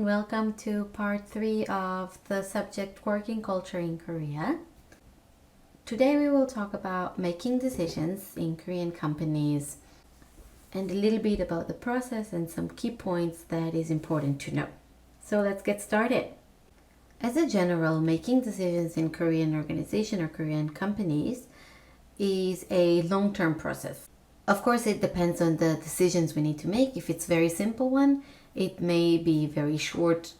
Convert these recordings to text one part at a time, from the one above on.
welcome to part 3 of the subject Working Culture in Korea. Today we will talk about making decisions in Korean companies and a little bit about the process and some key points that is important to know. So let's get started. As a general, making decisions in Korean organization or Korean companies is a long-term process. Of course, it depends on the decisions we need to make. If it's a very simple one, it may be very short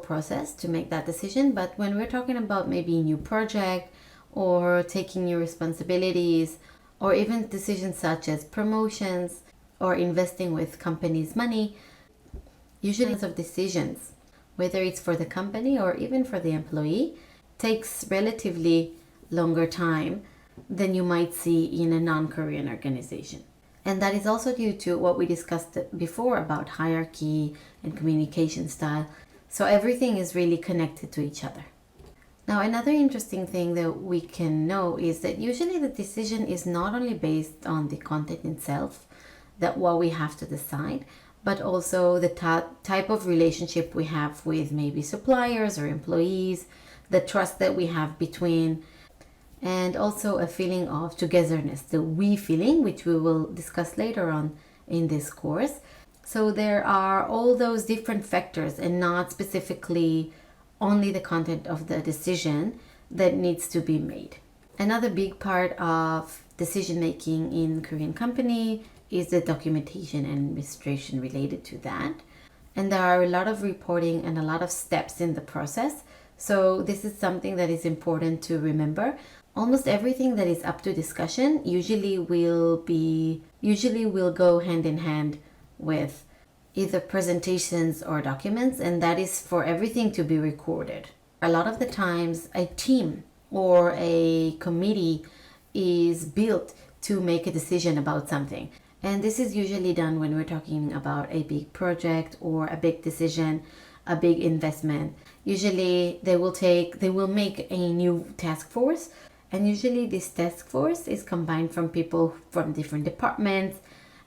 process to make that decision. But when we're talking about maybe a new project or taking new responsibilities, or even decisions such as promotions or investing with company's money, usually of decisions, whether it's for the company or even for the employee, takes relatively longer time than you might see in a non-Korean organization. And that is also due to what we discussed before about hierarchy and communication style. So everything is really connected to each other. Now, another interesting thing that we can know is that usually the decision is not only based on the content itself, that what we have to decide, but also the type of relationship we have with maybe suppliers or employees, the trust that we have between, and also a feeling of togetherness, the we feeling, which we will discuss later on in this course. So there are all those different factors and not specifically only the content of the decision that needs to be made. Another big part of decision making in Korean company is the documentation and administration related to that. And there are a lot of reporting and a lot of steps in the process. So this is something that is important to remember. Almost everything that is up to discussion usually will go hand in hand with either presentations or documents, and that is for everything to be recorded. A lot of the times a team or a committee is built to make a decision about something. And this is usually done when we're talking about a big project or a big decision, a big investment. Usually they will make a new task force. And usually this task force is combined from people from different departments,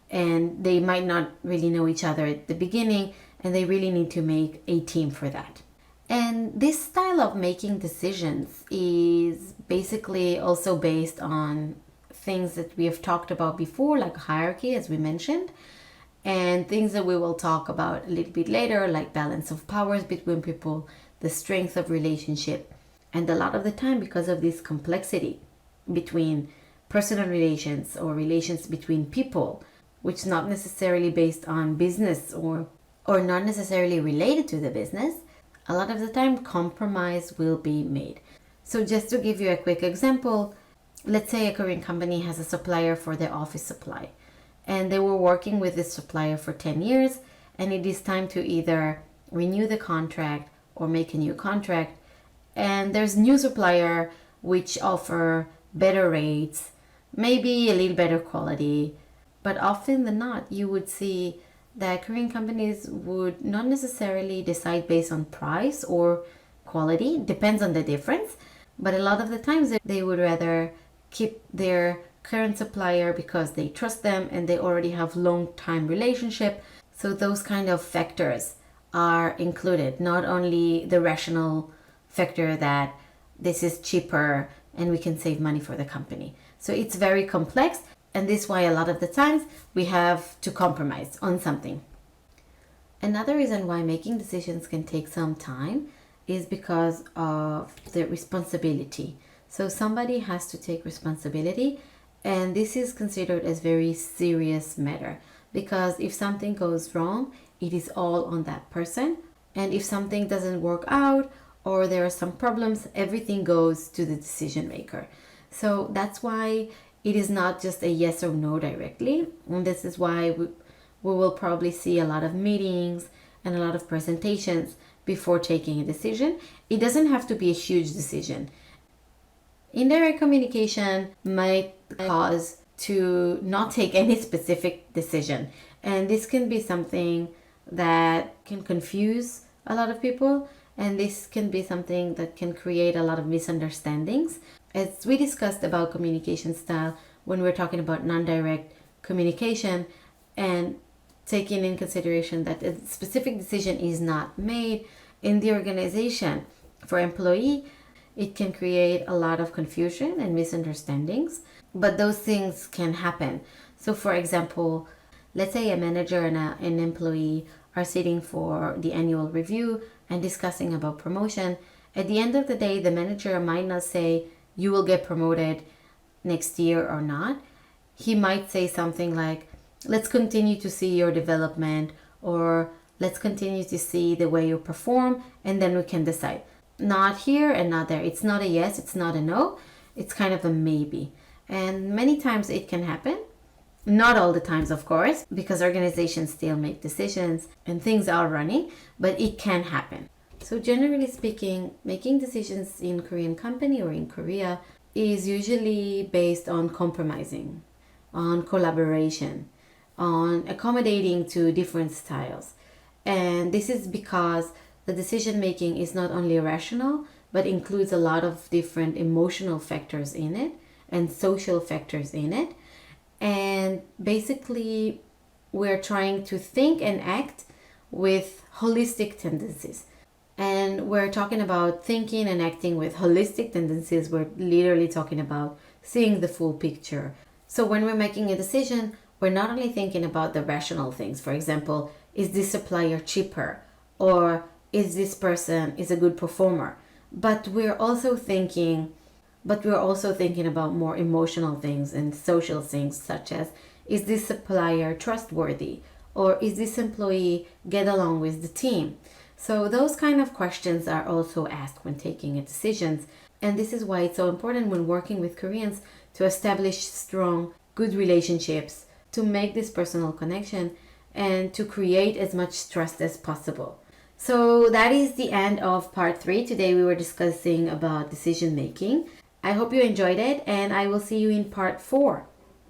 and they might not really know each other at the beginning, and they really need to make a team for that. And this style of making decisions is basically also based on things that we have talked about before, like hierarchy, as we mentioned, and things that we will talk about a little bit later, like balance of powers between people, the strength of relationship. And a lot of the time, because of this complexity between personal relations or relations between people, which is not necessarily based on business or not necessarily related to the business, a lot of the time compromise will be made. So just to give you a quick example, let's say a Korean company has a supplier for their office supply, and they were working with this supplier for 10 years, and it is time to either renew the contract or make a new contract. And there's new supplier which offer better rates, maybe a little better quality, but often than not, you would see that Korean companies would not necessarily decide based on price or quality, depends on the difference, but a lot of the times they would rather keep their current supplier because they trust them and they already have long time relationship. So those kind of factors are included, not only the rational factor that this is cheaper and we can save money for the company. So it's very complex, and this is why a lot of the times we have to compromise on something. Another reason why making decisions can take some time is because of the responsibility. So somebody has to take responsibility, and this is considered as very serious matter, because if something goes wrong, it is all on that person. And if something doesn't work out or there are some problems, everything goes to the decision maker. So that's why it is not just a yes or no directly. And this is why we will probably see a lot of meetings and a lot of presentations before taking a decision. It doesn't have to be a huge decision. Indirect communication might cause to not take any specific decision. And this can be something that can confuse a lot of people. And this can be something that can create a lot of misunderstandings. As we discussed about communication style when we're talking about non-direct communication, and taking in consideration that a specific decision is not made in the organization. For employee, it can create a lot of confusion and misunderstandings, but those things can happen. So for example, let's say a manager and an employee are sitting for the annual review and discussing about promotion. At the end of the day, the manager might not say you will get promoted next year or not. He might say something like, let's continue to see your development, or let's continue to see the way you perform, and then we can decide. Not here and not there. It's not a yes, it's not a no. It's kind of a maybe. And many times it can happen. Not all the times, of course, because organizations still make decisions and things are running, but it can happen. So generally speaking, making decisions in Korean company or in Korea is usually based on compromising, on collaboration, on accommodating to different styles. And this is because the decision making is not only rational, but includes a lot of different emotional factors in it and social factors in it. And basically, we're trying to think and act with holistic tendencies. And we're talking about thinking and acting with holistic tendencies. We're literally talking about seeing the full picture. So when we're making a decision, we're not only thinking about the rational things. For example, is this supplier cheaper? Or is this person is a good performer? But we're also thinking about more emotional things and social things, such as, is this supplier trustworthy? Or is this employee get along with the team? So those kind of questions are also asked when taking decisions. And this is why it's so important when working with Koreans to establish strong, good relationships, to make this personal connection, and to create as much trust as possible. So that is the end of part 3. Today we were discussing about decision making. I hope you enjoyed it, and I will see you in part 4.